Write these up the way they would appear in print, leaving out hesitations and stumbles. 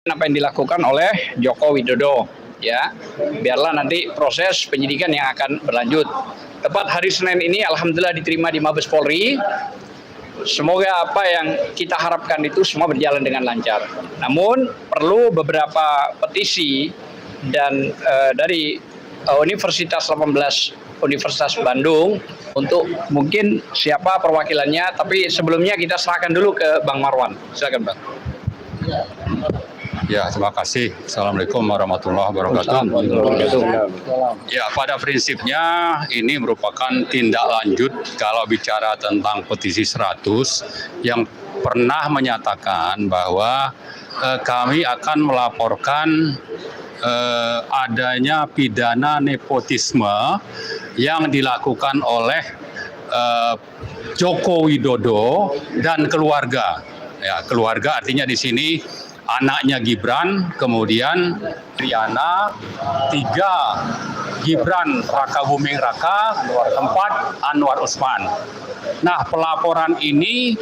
Apa yang dilakukan oleh Joko Widodo, ya, biarlah nanti proses penyidikan yang akan berlanjut. Tepat hari Senin ini alhamdulillah diterima di Mabes Polri. Semoga apa yang kita harapkan itu semua berjalan dengan lancar. Namun perlu beberapa petisi dan dari Universitas 18 Universitas Bandung untuk mungkin siapa perwakilannya, tapi sebelumnya kita serahkan dulu ke Bang Marwan. Silakan, Bang. Ya, terima kasih. Assalamualaikum warahmatullahi wabarakatuh. Ya, pada prinsipnya ini merupakan tindak lanjut kalau bicara tentang petisi 100 yang pernah menyatakan bahwa kami akan melaporkan adanya pidana nepotisme yang dilakukan oleh Joko Widodo dan keluarga. Ya, keluarga artinya di sini anaknya Gibran, kemudian Triana, 3 Gibran Raka Buming Raka, 4 Anwar Usman. Nah, pelaporan ini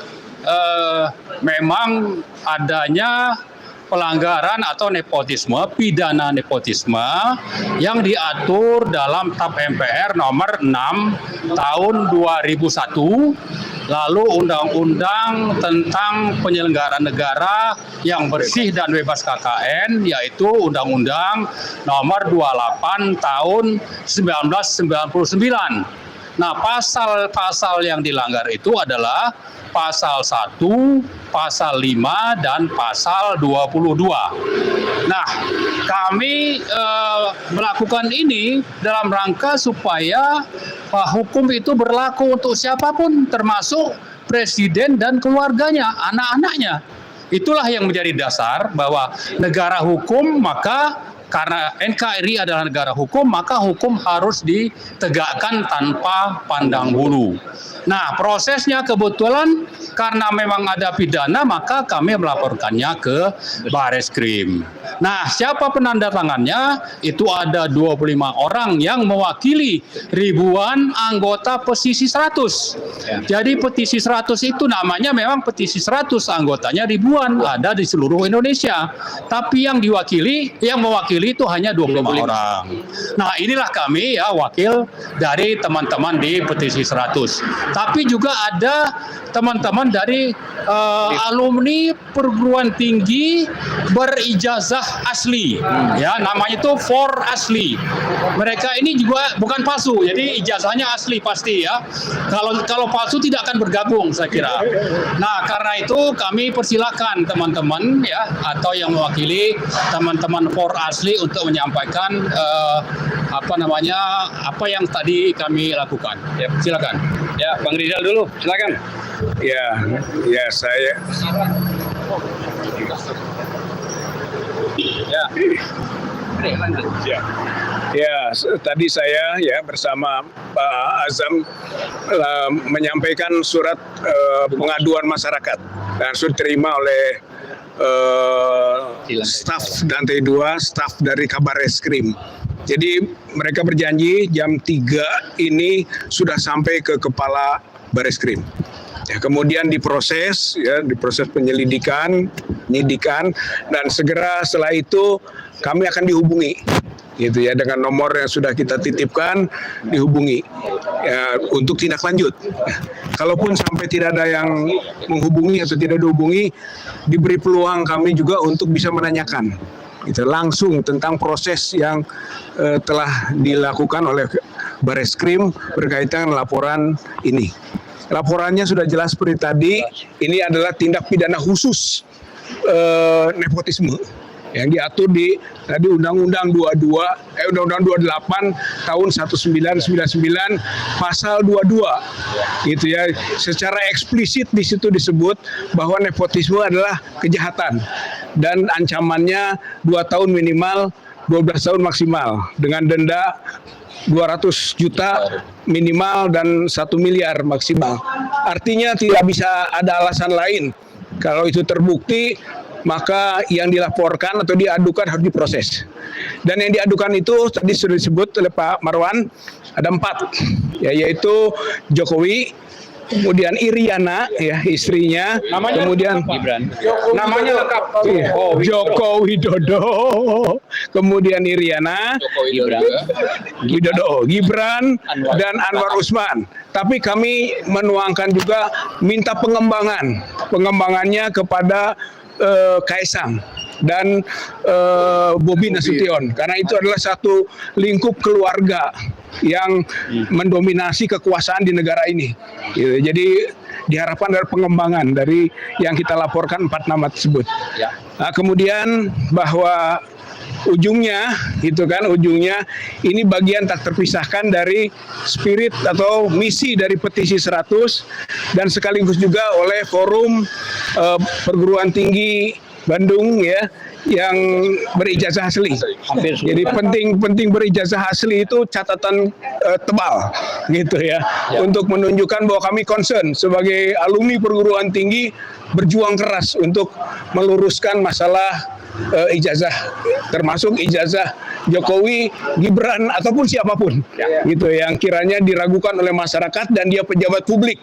memang adanya pelanggaran atau nepotisme, pidana nepotisme yang diatur dalam TAP MPR nomor 6 tahun 2001, lalu Undang-Undang tentang Penyelenggaraan Negara yang Bersih dan Bebas KKN, yaitu Undang-Undang nomor 28 tahun 1999. Nah, pasal-pasal yang dilanggar itu adalah pasal 1, pasal 5, dan pasal 22. Nah, kami melakukan ini dalam rangka supaya hukum itu berlaku untuk siapapun, termasuk presiden dan keluarganya, anak-anaknya. Itulah yang menjadi dasar bahwa negara hukum, maka karena NKRI adalah negara hukum, maka hukum harus ditegakkan tanpa pandang bulu. Nah, prosesnya kebetulan karena memang ada pidana, maka kami melaporkannya ke Bareskrim. Nah, siapa penandatangannya? Itu ada 25 orang yang mewakili ribuan anggota petisi 100. Jadi petisi 100 itu namanya memang petisi 100, anggotanya ribuan, ada di seluruh Indonesia. Tapi yang mewakili itu hanya 25 orang. Nah, inilah kami ya, wakil dari teman-teman di petisi 100. Tapi juga ada teman-teman dari alumni perguruan tinggi berijazah asli, ya, namanya itu FOR asli. Mereka ini juga bukan palsu, jadi ijazahnya asli pasti ya. Kalau palsu tidak akan bergabung, saya kira. Nah, karena itu kami persilakan teman-teman ya, atau yang mewakili teman-teman FOR asli untuk menyampaikan apa yang tadi kami lakukan. Ya, silakan. Ya, Bang Rizal dulu, silakan. Ya saya. Ya, tadi saya ya bersama Pak Azam menyampaikan surat pengaduan masyarakat dan sudah diterima oleh staf lantai 2, staf dari Kabareskrim. Jadi mereka berjanji jam 3 ini sudah sampai ke Kepala Bareskrim. Ya, kemudian diproses penyelidikan, penyidikan, dan segera setelah itu kami akan dihubungi, gitu ya, dengan nomor yang sudah kita titipkan, dihubungi ya, untuk tindak lanjut. Kalaupun sampai tidak ada yang menghubungi atau tidak dihubungi, diberi peluang kami juga untuk bisa menanyakan gitu, langsung tentang proses yang telah dilakukan oleh Bareskrim berkaitan laporan ini. Laporannya sudah jelas seperti tadi, ini adalah tindak pidana khusus nepotisme yang diatur di tadi Undang-Undang 28 tahun 1999 pasal 22. Gitu ya. Secara eksplisit di situ disebut bahwa nepotisme adalah kejahatan dan ancamannya 2 tahun minimal, 12 tahun maksimal dengan denda 200 juta minimal dan 1 miliar maksimal. Artinya tidak bisa ada alasan lain. Kalau itu terbukti, maka yang dilaporkan atau diadukan harus diproses. Dan yang diadukan itu tadi sudah disebut oleh Pak Marwan, ada 4, yaitu Jokowi, kemudian Iriana ya istrinya, kemudian Gibran. Namanya lengkap. Joko Widodo, kemudian Iriana, Gibran. Gibran, dan Anwar Usman. Tapi kami menuangkan juga minta pengembangannya kepada Kaisang dan Bobi Nasution, karena itu adalah satu lingkup keluarga yang mendominasi kekuasaan di negara ini. Gitu. Jadi diharapkan ada pengembangan dari yang kita laporkan 4 nama tersebut. Ya. Nah, kemudian bahwa ujungnya ini bagian tak terpisahkan dari spirit atau misi dari petisi 100 dan sekaligus juga oleh forum perguruan tinggi Bandung ya yang berijazah asli. Jadi penting berijazah asli itu catatan tebal gitu ya, untuk menunjukkan bahwa kami concern sebagai alumni perguruan tinggi berjuang keras untuk meluruskan masalah ijazah, termasuk ijazah Jokowi, Gibran ataupun siapapun gitu yang kiranya diragukan oleh masyarakat dan dia pejabat publik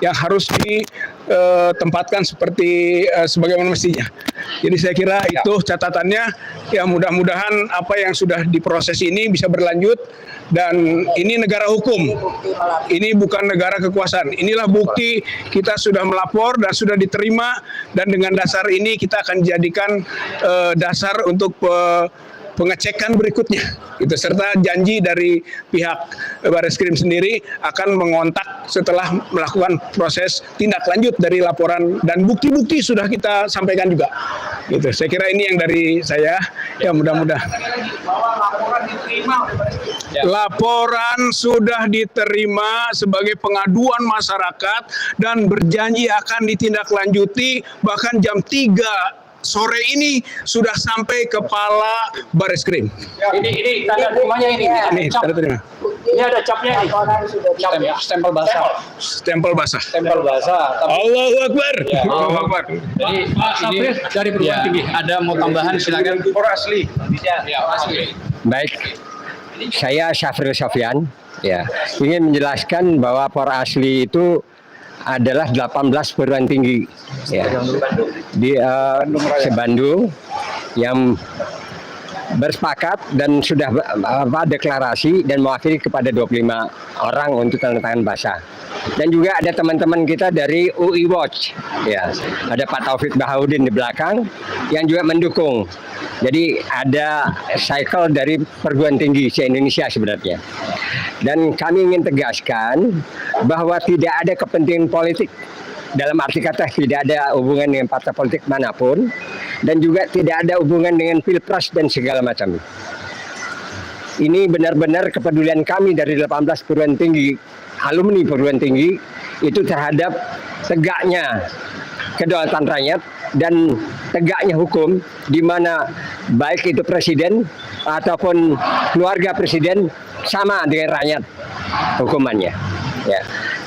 yang harus ditempatkan seperti sebagaimana mestinya. Jadi saya kira itu catatannya, ya mudah-mudahan apa yang sudah diproses ini bisa berlanjut, dan ini negara hukum, ini bukan negara kekuasaan. Inilah bukti kita sudah melapor dan sudah diterima, dan dengan dasar ini kita akan jadikan dasar untuk pengecekan berikutnya, gitu, serta janji dari pihak Bareskrim sendiri akan mengontak setelah melakukan proses tindak lanjut dari laporan, dan bukti-bukti sudah kita sampaikan juga. Gitu. Saya kira ini yang dari saya, ya mudah-mudahan. Laporan sudah diterima sebagai pengaduan masyarakat dan berjanji akan ditindaklanjuti, bahkan jam 3 sore ini sudah sampai kepala Bareskrim. Ini tanda terimanya ini. Ini tanda terima. Ini ada capnya nih. Stempel basah. Stempel basah. Stempel basah. Allahu Akbar. Ya. Allahu Akbar. Jadi ini dari perguruan tinggi. Ada mau tambahan silakan. Asli. Ya, asli. Baik, saya Syafril Sofyan. Ya, ingin menjelaskan bahwa Por Asli itu adalah 18 perguruan tinggi ya, di se-Bandung yang bersepakat dan sudah deklarasi dan mewakili kepada 25 orang untuk tanda tangan basah. Dan juga ada teman-teman kita dari UI Watch, ya, ada Pak Taufik Bahaudin di belakang yang juga mendukung. Jadi ada cycle dari perguruan tinggi se-Indonesia sebenarnya. Dan kami ingin tegaskan bahwa tidak ada kepentingan politik. Dalam arti kata tidak ada hubungan dengan partai politik manapun. Dan juga tidak ada hubungan dengan pilpres dan segala macam. Ini benar-benar kepedulian kami dari 18 perguruan tinggi, alumni perguruan tinggi, itu terhadap tegaknya kedaulatan rakyat dan tegaknya hukum, di mana baik itu presiden ataupun keluarga presiden sama dengan rakyat hukumannya. Ya.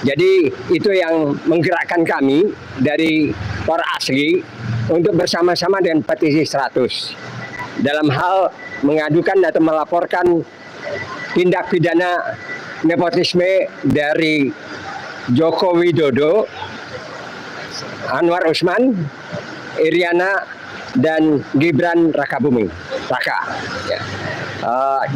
Jadi itu yang menggerakkan kami dari Por Asli untuk bersama-sama dengan petisi 100 dalam hal mengadukan atau melaporkan tindak pidana nepotisme dari Joko Widodo, Anwar Usman, Iriana, dan Gibran Rakabuming Raka. Ya.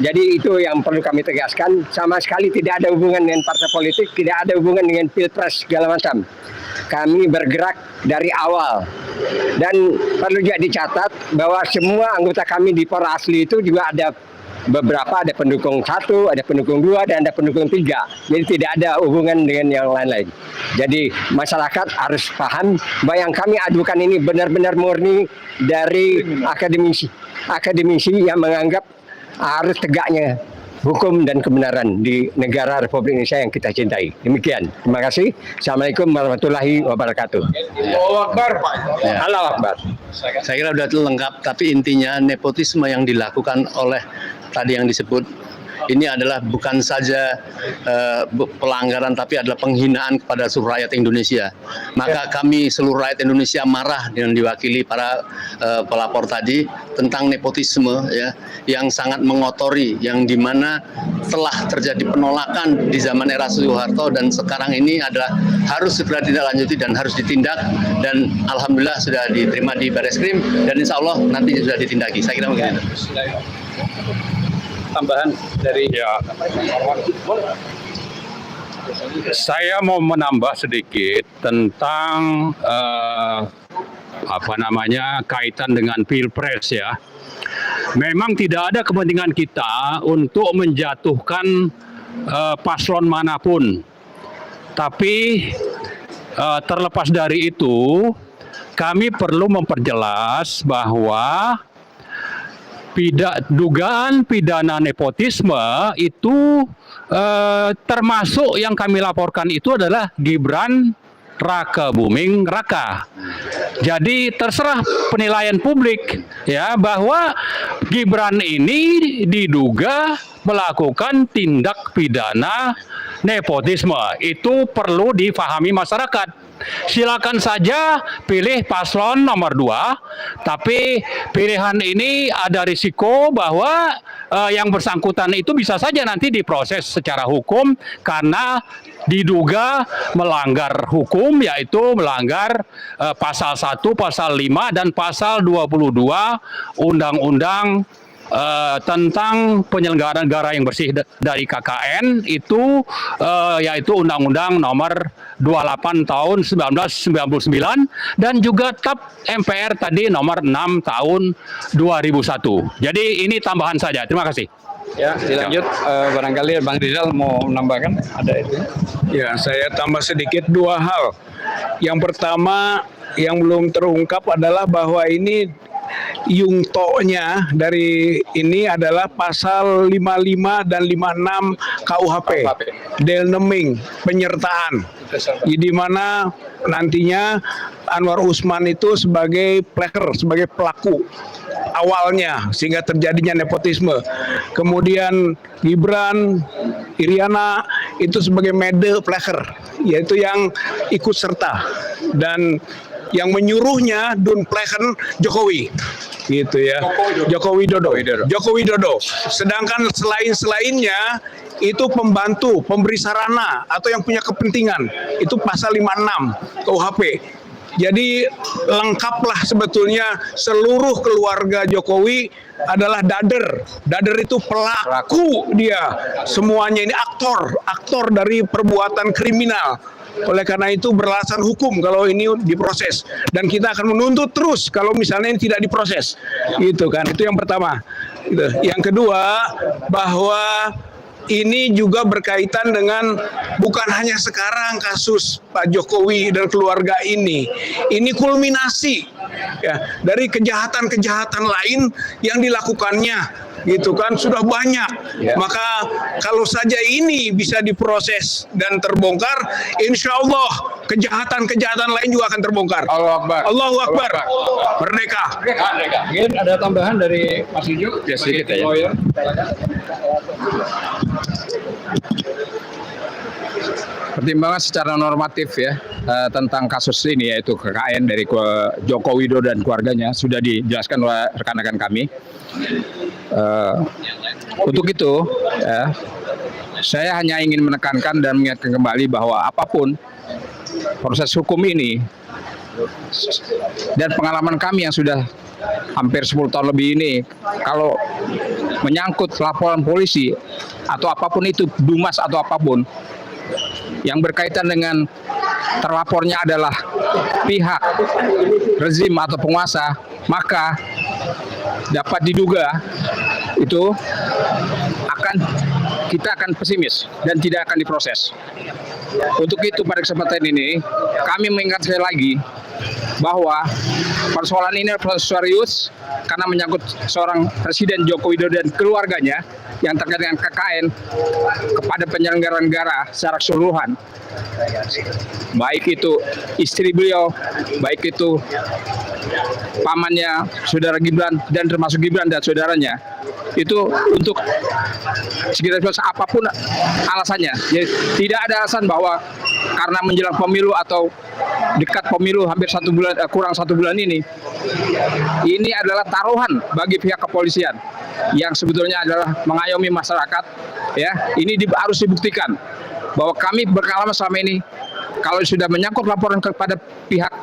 Jadi itu yang perlu kami tegaskan, sama sekali tidak ada hubungan dengan partai politik, tidak ada hubungan dengan pilpres segala macam. Kami bergerak dari awal, dan perlu juga dicatat bahwa semua anggota kami di Por Asli itu juga ada beberapa, ada pendukung 1, ada pendukung 2, dan ada pendukung 3. Jadi tidak ada hubungan dengan yang lain-lain. Jadi masyarakat harus paham bahwa yang kami adukan ini benar-benar murni dari akademisi yang menganggap harus tegaknya hukum dan kebenaran di negara Republik Indonesia yang kita cintai. Demikian. Terima kasih. Assalamualaikum warahmatullahi wabarakatuh. Allahu Akbar. Ya. Allahu Akbar. Saya kira sudah lengkap, tapi intinya nepotisme yang dilakukan oleh tadi yang disebut ini adalah bukan saja pelanggaran, tapi adalah penghinaan kepada seluruh rakyat Indonesia. Maka kami seluruh rakyat Indonesia marah dengan diwakili para pelapor tadi tentang nepotisme ya, yang sangat mengotori, yang dimana telah terjadi penolakan di zaman era Soeharto dan sekarang ini adalah harus segera ditindaklanjuti dan harus ditindak, dan alhamdulillah sudah diterima di Bareskrim dan insya Allah nanti sudah ditindaki. Saya kira mungkin itu. Tambahan dari Ya, saya mau menambah sedikit tentang kaitan dengan Pilpres ya. Memang tidak ada kepentingan kita untuk menjatuhkan paslon manapun. Tapi terlepas dari itu, kami perlu memperjelas bahwa dugaan pidana nepotisme itu termasuk yang kami laporkan itu adalah Gibran Raka Buming Raka. Jadi terserah penilaian publik ya, bahwa Gibran ini diduga melakukan tindak pidana nepotisme. Itu perlu difahami masyarakat. Silakan saja pilih paslon nomor 2, tapi pilihan ini ada risiko bahwa yang bersangkutan itu bisa saja nanti diproses secara hukum karena diduga melanggar hukum, yaitu melanggar pasal 1, pasal 5, dan pasal 22 Undang-Undang tentang penyelenggaraan negara yang bersih dari KKN itu, yaitu Undang-Undang nomor 28 tahun 1999 dan juga TAP MPR tadi nomor 6 tahun 2001. Jadi ini tambahan saja. Terima kasih. ya dilanjut, barangkali Bang Rizal mau menambahkan ada itu. Ya, saya tambah sedikit 2 hal. Yang pertama yang belum terungkap adalah bahwa ini yungto-nya dari ini adalah pasal 55 dan 56 KUHP, delneming, penyertaan. Di mana nantinya Anwar Usman itu sebagai player, sebagai pelaku awalnya sehingga terjadinya nepotisme. Kemudian Gibran, Iriana itu sebagai mede player, yaitu yang ikut serta, dan yang menyuruhnya Dun Pleken Jokowi, gitu ya. Joko Widodo. Sedangkan selainnya itu pembantu, pemberi sarana atau yang punya kepentingan, itu pasal 56 KUHP. Jadi lengkaplah sebetulnya seluruh keluarga Jokowi adalah dader. Dader itu pelaku dia. Semuanya ini aktor dari perbuatan kriminal. Oleh karena itu beralasan hukum kalau ini diproses, dan kita akan menuntut terus kalau misalnya ini tidak diproses, gitu kan. Itu yang pertama. Yang kedua, bahwa ini juga berkaitan dengan bukan hanya sekarang kasus Pak Jokowi dan keluarga ini kulminasi ya dari kejahatan-kejahatan lain yang dilakukannya, gitu kan, sudah banyak. Maka kalau saja ini bisa diproses dan terbongkar, insya Allah kejahatan-kejahatan lain juga akan terbongkar. Allahu Akbar. Allahu Akbar. Merdeka. Mungkin ada tambahan dari Mas Uju? Ya, sedikit ya. Lawyer. Pertimbangan secara normatif ya tentang kasus ini, yaitu KKN dari Joko Widodo dan keluarganya, sudah dijelaskan oleh rekan-rekan kami. Untuk itu, saya hanya ingin menekankan dan mengingatkan kembali bahwa apapun proses hukum ini dan pengalaman kami yang sudah hampir 10 tahun lebih ini, kalau menyangkut laporan polisi atau apapun itu, dumas atau apapun yang berkaitan dengan terlapornya adalah pihak rezim atau penguasa, maka dapat diduga itu kita akan pesimis dan tidak akan diproses. Untuk itu pada kesempatan ini kami mengingat sekali lagi bahwa persoalan ini adalah serius karena menyangkut seorang Presiden Joko Widodo dan keluarganya yang terkait dengan KKN kepada penyelenggara negara secara keseluruhan. Baik itu istri beliau, baik itu pamannya, saudara Gibran, dan termasuk Gibran dan saudaranya. Itu untuk sekitar apapun alasannya. Jadi tidak ada alasan bahwa karena menjelang pemilu atau dekat pemilu hampir kurang satu bulan ini adalah taruhan bagi pihak kepolisian yang sebetulnya adalah mengayomi masyarakat. Ya, ini harus dibuktikan bahwa kami berpengalaman selama ini kalau sudah menyangkut laporan kepada pihak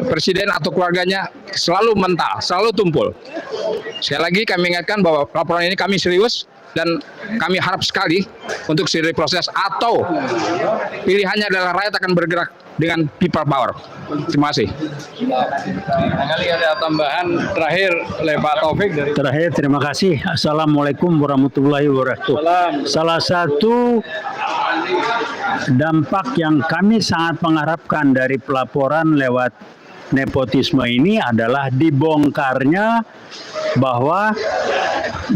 presiden atau keluarganya selalu mental, selalu tumpul. Sekali lagi kami ingatkan bahwa laporan ini kami serius dan kami harap sekali untuk segera diproses atau pilihannya adalah rakyat akan bergerak dengan people power. Terima kasih. Kali ada tambahan terakhir oleh Pak Taufik dari Terakhir, terima kasih. Assalamualaikum warahmatullahi wabarakatuh. Salah satu dampak yang kami sangat mengharapkan dari pelaporan lewat nepotisme ini adalah dibongkarnya bahwa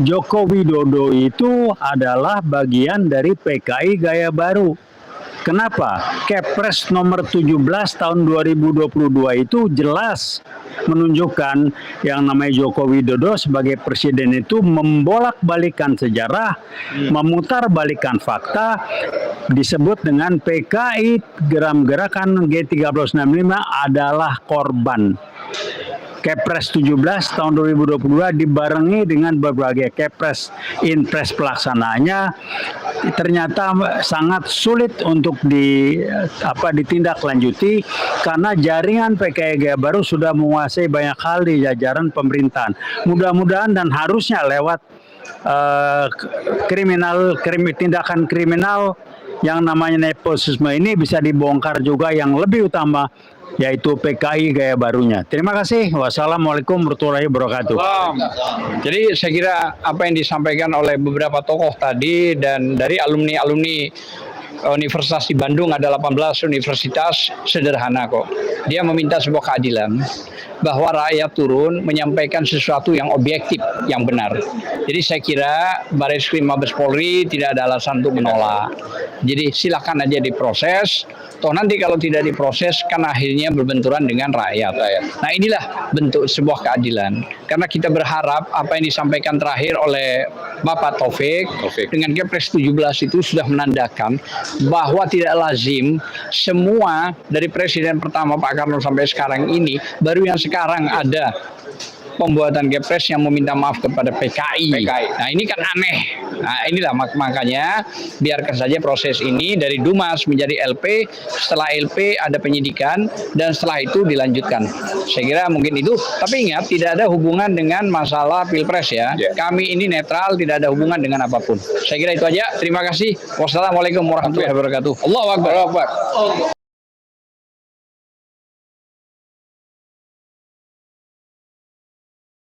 Joko Widodo itu adalah bagian dari PKI Gaya Baru. Kenapa? Kepres nomor 17 tahun 2022 itu jelas menunjukkan yang namanya Joko Widodo sebagai presiden itu membolak-balikan sejarah, memutarbalikkan fakta, disebut dengan PKI Gerakan G1365 adalah korban. Kepres 17 tahun 2022 dibarengi dengan berbagai kepres inpres pelaksanaannya ternyata sangat sulit untuk ditindaklanjuti karena jaringan PKI Gaya Baru sudah menguasai banyak hal di jajaran pemerintahan. Mudah-mudahan dan harusnya lewat tindakan kriminal yang namanya nepotisme ini bisa dibongkar juga yang lebih utama, yaitu PKI Gaya Barunya. Terima kasih. Wassalamualaikum warahmatullahi wabarakatuh. Jadi saya kira apa yang disampaikan oleh beberapa tokoh tadi dan dari alumni-alumni Universitas di Bandung, ada 18 universitas, sederhana kok. Dia meminta sebuah keadilan bahwa rakyat turun menyampaikan sesuatu yang objektif, yang benar. Jadi saya kira Bareskrim Mabes Polri tidak ada alasan untuk menolak. Jadi silakan aja diproses. Toh nanti kalau tidak diproses kan akhirnya berbenturan dengan rakyat. Nah inilah bentuk sebuah keadilan. Karena kita berharap apa yang disampaikan terakhir oleh Bapak Taufik. Dengan Kepres 17 itu sudah menandakan bahwa tidak lazim semua dari presiden pertama Pak Karno sampai sekarang ini, baru yang sekarang ada pembuatan Kepres yang meminta maaf kepada PKI. Nah ini kan aneh. Nah inilah makanya biarkan saja proses ini dari Dumas menjadi LP, setelah LP ada penyidikan dan setelah itu dilanjutkan. Saya kira mungkin itu, tapi ingat tidak ada hubungan dengan masalah Pilpres ya. Kami ini netral, tidak ada hubungan dengan apapun. Saya kira itu aja. Terima kasih. Wassalamualaikum warahmatullahi wabarakatuh. Allahu Akbar.